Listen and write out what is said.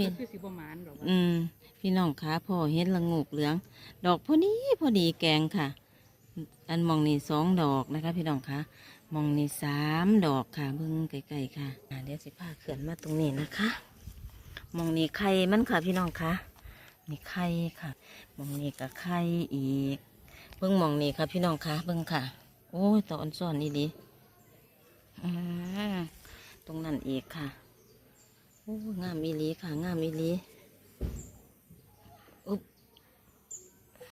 พี่พี่น้องขาพ่อเห็ดละงูกเหลือง ดอกพอดีแกงค่ะ อันมองนี่2 ดอกนะคะพี่น้องคะมองนี่3 ดอกค่ะเบิ่งไกลๆค่ะเดี๋ยวสิพาเขื่อนมาตรงนี้นะคะมองนี่ไข่มันค่ะพี่น้องคะนี่ไข่ค่ะมองนี่กับไข่อีกเบิ่งมองนี่ค่ะพี่น้องคะเบิ่งค่ะโอ้ยตอนซ่อนนี่ดีตรงนั้นอีกค่ะโอ้งามอีหลีค่ะงามอีหลี